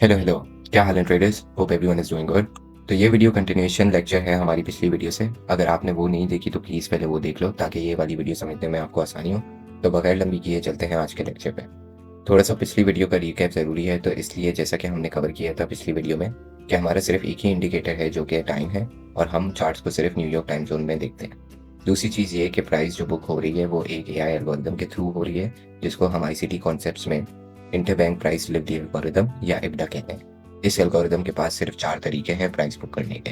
Hello hello. क्या हाल है traders? Hope everyone is doing good. तो ये वीडियो कंटिन्यूएशन लेक्चर है हमारी पिछली वीडियो से। अगर आपने वो नहीं देखी तो प्लीज़ पहले वो देख लो ताकि ये वाली वीडियो समझने में आपको आसानी हो। तो बगैर लंबी किए चलते हैं आज के लेक्चर पे। थोड़ा सा पिछली वीडियो का रिकैप ज़रूरी है, तो इसलिए जैसा कि हमने कवर किया था पिछली वीडियो में कि हमारा सिर्फ एक ही इंडिकेटर है जो कि टाइम है, और हम चार्ट्स को सिर्फ न्यूयॉर्क टाइम जोन में देखते हैं। दूसरी चीज़ ये कि प्राइस जो बुक हो रही है वो एक एआई एल्गोरिदम के थ्रू हो रही है, जिसको हम आईसीटी कॉन्सेप्ट्स में इंटरबैंक प्राइस डिलीवरी एल्गोरिदम या इब्डा कहते हैं। इस एल्गोरिदम के पास सिर्फ 4 तरीके हैं प्राइस बुक करने के।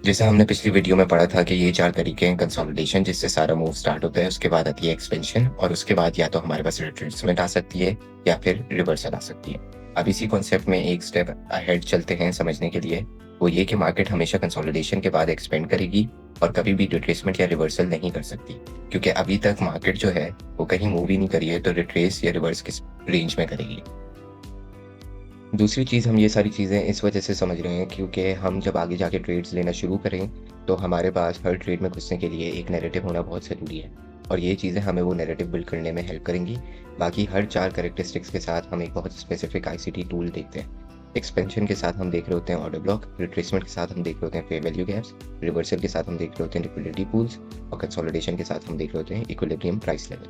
जैसा हमने पिछली वीडियो में पढ़ा था कि ये 4 तरीके हैं: कंसोलिडेशन, जिससे सारा मूव स्टार्ट होता है, उसके बाद आती है एक्सपेंशन, और उसके बाद या तो हमारे पास रिट्रेसमेंट आ सकती है या फिर रिवर्सल आ सकती है। अब इसी कॉन्सेप्ट में एक स्टेप अहेड चलते हैं समझने के लिए। वो ये कि मार्केट हमेशा कंसोलिडेशन के बाद एक्सपेंड करेगी और कभी भी रिट्रेसमेंट या रिवर्सल नहीं कर सकती, क्योंकि अभी तक मार्केट जो है वो कहीं मूव ही नहीं करी है, तो रिट्रेस या रिवर्स किस रेंज में करेगी। दूसरी चीज़, हम ये सारी चीज़ें इस वजह से समझ रहे हैं क्योंकि हम जब आगे जाके ट्रेड्स लेना शुरू करें तो हमारे पास हर ट्रेड में घुसने के लिए एक नैरेटिव होना बहुत ज़रूरी है, और ये चीज़ें हमें वो नैरेटिव बिल्ड करने में हेल्प करेंगी। बाकी हर 4 कैरेक्टरिस्टिक्स के साथ हम एक बहुत स्पेसिफिक आईसीटी टूल देखते हैं। एक्सपेंशन के साथ हम देख रहे होते हैं ऑर्डर ब्लॉक, रिट्रेसमेंट के साथ हम देख रहे होते हैं फेयर वैल्यू गैप्स, रिवर्सल के साथ हम देख रहे होते हैं लिक्विडिटी पूल्स, और कंसोलिडेशन के साथ हम देख रहे होते हैं इक्विलिब्रियम प्राइस लेवल।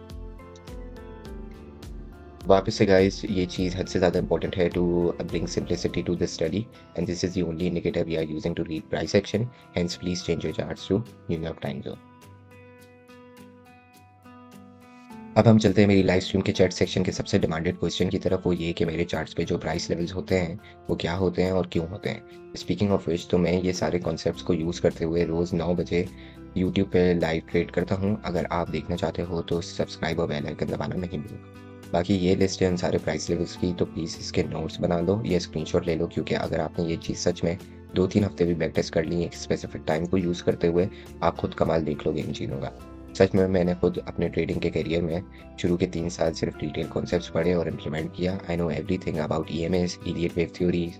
वापस से गाइस, ये चीज़ हद से ज़्यादा इंपॉर्टेंट है to bring simplicity to this study, and this is the only indicator we are using to read price action. Hence please change your charts to New York time zone. अब हम चलते हैं मेरी लाइव स्ट्रीम के chat section के सबसे demanded question की तरफ। वो ये कि मेरे चार्ट्स पे जो प्राइस लेवल्स होते हैं वो क्या होते हैं और क्यों होते हैं। स्पीकिंग ऑफ विच, तो मैं ये सारे कॉन्सेप्ट्स को यूज़ करते हुए रोज़ 9 बजे यूट्यूब पे लाइव ट्रेड करता हूँ। अगर आप देखना चाहते हो तो सब्सक्राइब और बेल आइकन दबाना नहीं भूलना। बाकी ये लिस्ट है उन सारे प्राइस लेवल्स की, तो प्लीज़ इसके नोट्स बना लो या स्क्रीनशॉट ले लो, क्योंकि अगर आपने ये चीज़ सच में 2-3 हफ्ते भी बैक टेस्ट कर ली एक स्पेसिफिक टाइम को यूज़ करते हुए, आप खुद कमाल देख लोगे इन चीज़ों का। सच में मैंने खुद अपने ट्रेडिंग के करियर में शुरू के 3 साल सिर्फ डिटेल कॉन्सेप्ट्स पढ़े और इम्प्लीमेंट किया। I know everything about EMAs, Elliott wave theory,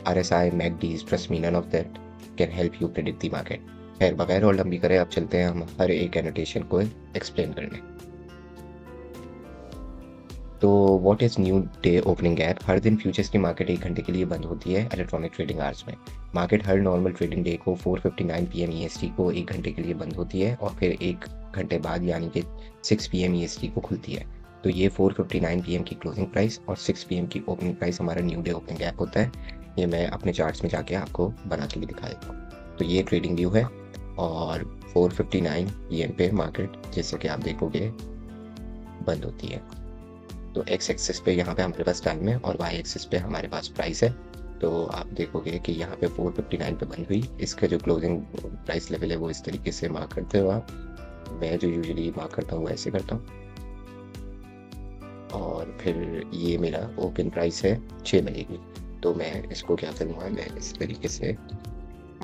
RSI, MACDs. Trust me, none of that can help you predict the market. खैर, बगैर और लंबी करे अब चलते हैं हम हर एक एनोटेशन को एक्सप्लेन करने। तो what is new day opening gap? हर दिन फ्यूचर्स की मार्केट 1 घंटे के लिए बंद होती है इलेक्ट्रॉनिक ट्रेडिंग आवर्स में। मार्केट हर नॉर्मल ट्रेडिंग डे को 4:59 पीएम ईएसटी को 1 घंटे के लिए बंद होती है, और फिर 1 घंटे बाद यानी कि 6 पीएम ईएसटी को खुलती है। तो ये 4:59 पीएम की क्लोजिंग प्राइस और 6 पीएम की ओपनिंग प्राइस हमारा न्यू डे ओपनिंग गैप होता है। ये मैं अपने चार्ट्स में जाके आपको बना के भी दिखा देता हूँ। तो ये ट्रेडिंग व्यू है, और 4:59 पीएम पे मार्केट जैसे कि आप देखोगे बंद होती है। तो एक्स एक्सिस पे यहाँ पे हमारे पास टाइम है और वाई एक्सिस पे हमारे पास प्राइस है। तो आप देखोगे कि यहाँ पे 4:59 पे बंद हुई। इसका जो क्लोजिंग प्राइस लेवल है वो इस तरीके से मार्क करते हो आप। मैं जो यूजुअली मार्क करता हूँ वैसे करता हूँ। और फिर ये मेरा ओपन प्राइस है 6 बजे की। तो मैं इसको क्या करूँगा, मैं इस तरीके से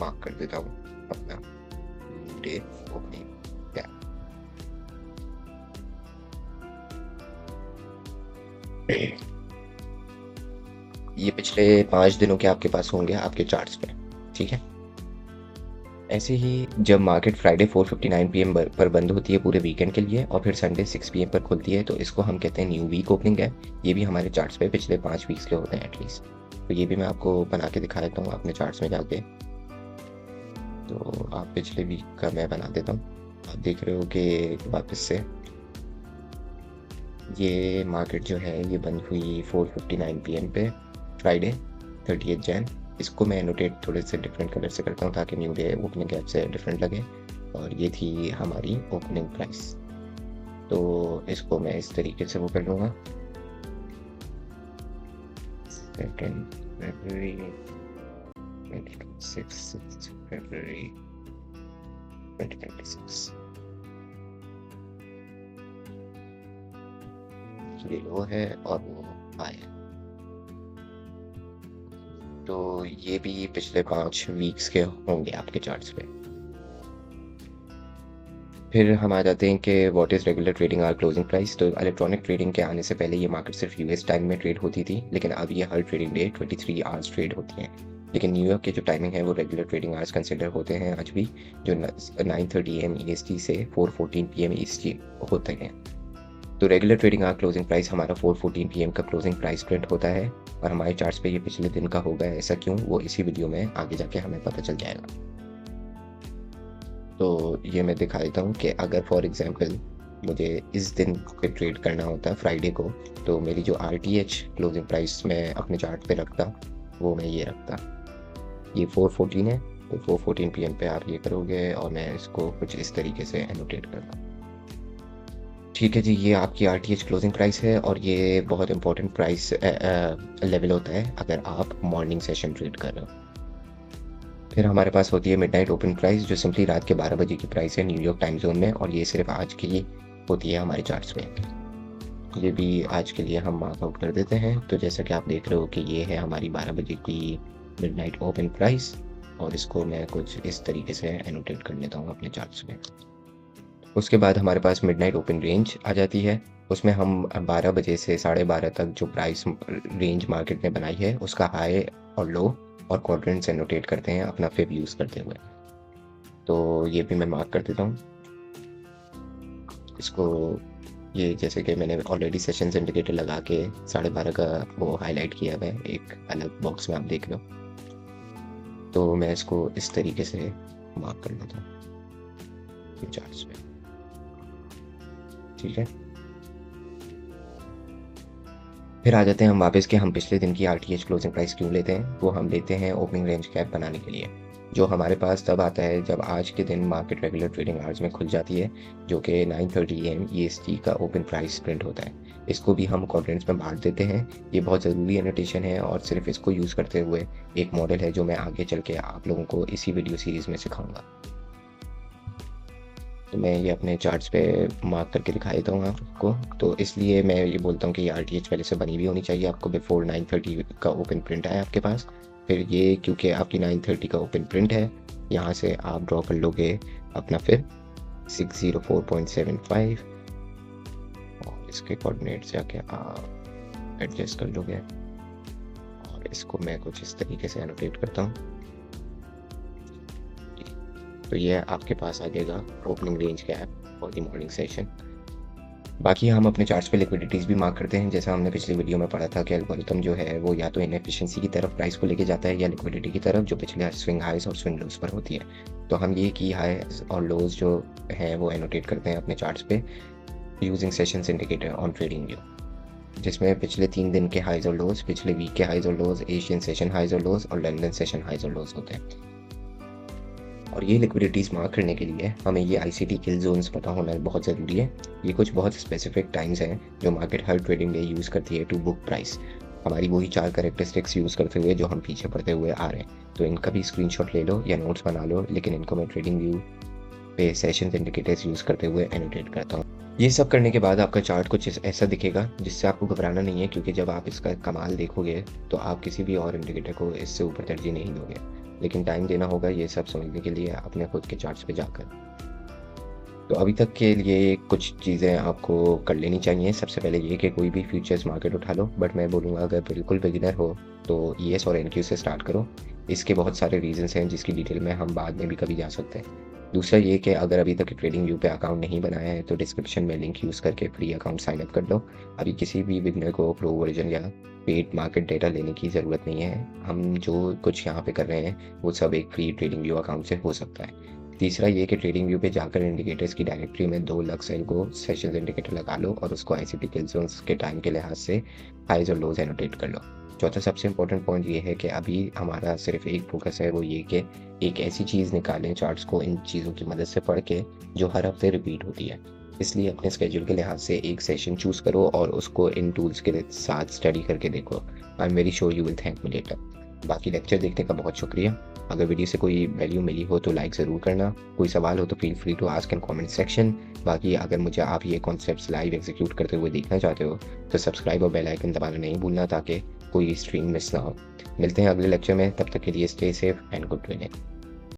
मार्क कर देता हूँ अपना डे ओपनिंग। ये पिछले 5 दिनों के आपके पास होंगे आपके चार्ट्स पे, ठीक है। ऐसे ही जब मार्केट फ्राइडे 4:59 पीएम पर बंद होती है पूरे वीकेंड के लिए, और फिर संडे 6 पीएम पर खुलती है, तो इसको हम कहते हैं न्यू वीक ओपनिंग है। ये भी हमारे चार्ट्स पे पिछले 5 वीक्स के होते हैं एटलीस्ट। तो ये भी मैं आपको बना के दिखा देता हूँ अपने चार्ट्स में जाके। तो आप पिछले वीक का मैं बना देता हूँ। आप देख रहे हो कि वापस से ये मार्केट जो है ये बंद हुई 4:59 पीएम पे फ्राइडे 30 जैन। इसको मैं एनोटेट थोड़े से डिफरेंट कलर से करता हूँ ताकि न्यू डे ओपनिंग गैप से डिफरेंट लगे। और ये थी हमारी ओपनिंग प्राइस, तो इसको मैं इस तरीके से वो कर लूँगा। 2 फरवरी 2026, 6 फरवरी 2026। ये लो है और वो हाई है। तो ये भी पिछले 5 वीक्स के होंगे आपके चार्ट्स पे। फिर हम आ जाते हैं कि what is regular trading hour closing price. तो इलेक्ट्रॉनिक ट्रेडिंग के आने से पहले ये मार्केट सिर्फ यूएस टाइम में ट्रेड होती थी, लेकिन अब ये हर ट्रेडिंग डे 23 आवर्स ट्रेड होती हैं। लेकिन न्यूयॉर्क की जो टाइमिंग है वो रेगुलर ट्रेडिंग आवर्स कंसिडर होते हैं आज भी, जो 9:30 AM EST से 4:14 PM EST होते हैं। तो regular trading hour closing price हमारा 4:14 पीएम का क्लोजिंग प्राइस प्रिंट होता है और हमारे चार्ट्स पे ये पिछले दिन का होगा। ऐसा क्यों, वो इसी वीडियो में आगे जाके हमें पता चल जाएगा। तो ये मैं दिखा देता हूँ कि अगर फॉर एग्जांपल मुझे इस दिन पे ट्रेड करना होता फ्राइडे को, तो मेरी जो RTH क्लोजिंग प्राइस मैं अपने चार्ट पे रखता, वो मैं ये रखता। ये 4:14 है, तो 4:14 पीएम पे आप ये करोगे और मैं इसको कुछ इस तरीके से एनोटेट करता हूँ। ठीक है जी, ये आपकी RTH क्लोजिंग प्राइस है और ये बहुत इंपॉर्टेंट प्राइस लेवल होता है अगर आप मॉर्निंग सेशन ट्रेड कर रहे हो। फिर हमारे पास होती है मिडनाइट ओपन प्राइस, जो सिंपली रात के 12 बजे की प्राइस है न्यूयॉर्क टाइम जोन में, और ये सिर्फ आज की होती है हमारे चार्ट्स में। ये भी आज के लिए हम मार्क आउट कर देते हैं। तो जैसा कि आप देख रहे हो कि ये है हमारी 12 बजे की मिडनाइट ओपन प्राइस, और इसको मैं कुछ इस तरीके से एनोटेट कर लेता हूँ अपने चार्ट्स में। उसके बाद हमारे पास मिडनाइट ओपन रेंज आ जाती है। उसमें हम 12 बजे से 12:30 तक जो प्राइस रेंज मार्केट ने बनाई है उसका हाई और लो और क्वाड्रेंट्स एनोटेट करते हैं अपना फिब यूज़ करते हुए। तो ये भी मैं मार्क कर देता हूँ इसको। ये जैसे कि मैंने ऑलरेडी सेशंस इंडिकेटर लगा के 12:30 का वो हाईलाइट किया हुआ है एक अलग बॉक्स में, आप देख लो। तो मैं इसको इस तरीके से मार्क कर लेता हूँ चार्ट्स पे, ठीक है। फिर आ जाते हैं हम वापस कि हम पिछले दिन की RTH क्लोजिंग प्राइस क्यों लेते हैं। वो हम लेते हैं ओपनिंग रेंज कैप बनाने के लिए, जो हमारे पास तब आता है जब आज के दिन मार्केट रेगुलर ट्रेडिंग आवर्स में खुल जाती है, जो कि 9:30 AM EST का ओपन प्राइस प्रिंट होता है। इसको भी हम क्वाड्रेंट्स में बांट देते हैं। ये बहुत ज़रूरी एनोटेशन है और सिर्फ इसको यूज़ करते हुए एक मॉडल है जो मैं आगे चल के आप लोगों को इसी वीडियो सीरीज़ में सिखाऊंगा। तो मैं ये अपने चार्ट्स पे मार्क करके दिखा देता हूँ आपको। तो इसलिए मैं ये बोलता हूँ कि ये RTH पहले से बनी हुई होनी चाहिए आपको बिफोर 9:30 का ओपन प्रिंट है आपके पास। फिर ये क्योंकि आपकी 9:30 का ओपन प्रिंट है, यहाँ से आप ड्रॉ कर लोगे अपना फिर 604.75 और इसके कोऑर्डिनेट्स जाके आप एडजस्ट कर लोगे और इसको मैं कुछ इस तरीके से एनोटेट करता हूँ। तो ये आपके पास आ जाएगा ओपनिंग रेंज कैप और द मॉर्निंग सेशन। बाकी हम अपने चार्ट्स पे लिक्विडिटीज़ भी मार्क करते हैं। जैसा हमने पिछली वीडियो में पढ़ा था कि एल्गोरिथम जो है वो या तो इनएफिशिएंसी की तरफ प्राइस को लेके जाता है या लिक्विडिटी की तरफ, जो पिछले स्विंग हाइज और स्विंग लोज पर होती है। तो हम ये की हाइज और लोज जो है वो एनोटेट करते हैं अपने चार्ट्स पे using sessions indicator on trading view, जिसमें पिछले 3 दिन के हाइज और लोज, पिछले वीक के हाइज और लोज, एशियन सेशन हाइज और लोज और लंदन सेशन हाइज और लोज होते हैं। और ये लिक्विडिटीज़ मार्क करने के लिए हमें ये ICT किल जोन्स पता होना बहुत ज़रूरी है। ये कुछ बहुत स्पेसिफिक टाइम्स हैं जो मार्केट हर ट्रेडिंग डे यूज़ करती है टू बुक प्राइस। हमारी वही 4 कैरेक्टरिस्टिक्स यूज़ करते हुए जो हम पीछे पढ़ते हुए आ रहे हैं। तो इनका भी स्क्रीनशॉट ले लो या नोट्स बना लो, लेकिन इनको मैं ट्रेडिंग व्यू पे सेशंस इंडिकेटर्स यूज़ करते हुए एनोटेट करता हूँ। ये सब करने के बाद आपका चार्ट कुछ ऐसा दिखेगा जिससे आपको घबराना नहीं है, क्योंकि जब आप इसका कमाल देखोगे तो आप किसी भी और इंडिकेटर को इससे ऊपर तरजीह नहीं दोगे, लेकिन टाइम देना होगा ये सब समझने के लिए अपने खुद के चार्ट्स पे जाकर। तो अभी तक के लिए कुछ चीज़ें आपको कर लेनी चाहिए। सबसे पहले ये कि कोई भी फ्यूचर्स मार्केट उठा लो, बट मैं बोलूँगा अगर बिल्कुल बिगिनर हो तो ES और NQ से स्टार्ट करो। इसके बहुत सारे रीजंस हैं जिसकी डिटेल में हम बाद में भी कभी जा सकते हैं। दूसरा ये कि अगर अभी तक ट्रेडिंग व्यू पे अकाउंट नहीं बनाया है तो डिस्क्रिप्शन में लिंक यूज़ करके फ्री अकाउंट साइन अप कर लो। अभी किसी भी बिगिनर को प्रो वर्जन या पेड मार्केट डेटा लेने की ज़रूरत नहीं है। हम जो कुछ यहाँ पे कर रहे हैं वो सब एक फ्री ट्रेडिंग व्यू अकाउंट से हो सकता है। तीसरा ये कि ट्रेडिंग व्यू पे जाकर इंडिकेटर्स की डायरेक्टरी में 2 लक्स एल्गो सेशंस इंडिकेटर लगा लो और उसको ICT किल जोन्स के टाइम के लिहाज से हाइज और लोज एनोटेट कर लो। चौथा सबसे इंपॉर्टेंट पॉइंट ये है कि अभी हमारा सिर्फ एक फोकस है, वो ये कि एक ऐसी चीज़ निकालें चार्ट्स को इन चीज़ों की मदद से पढ़ के जो हर हफ्ते रिपीट होती है। इसलिए अपने स्केड्यूल के लिहाज से एक सेशन चूज़ करो और उसको इन टूल्स के साथ स्टडी करके देखो। I am very sure you will thank me later. बाकी लेक्चर देखने का बहुत शुक्रिया। अगर वीडियो से कोई वैल्यू मिली हो तो लाइक ज़रूर करना। कोई सवाल हो तो feel free to ask in comment section. बाकी अगर मुझे आप ये कॉन्सेप्ट्स लाइव एग्जीक्यूट करते हुए देखना चाहते हो तो सब्सक्राइब और बेल आइकन दबाना नहीं भूलना ताकि कोई स्ट्रीम मिस ना हो। मिलते हैं अगले लेक्चर में, तब तक के लिए stay safe and good training.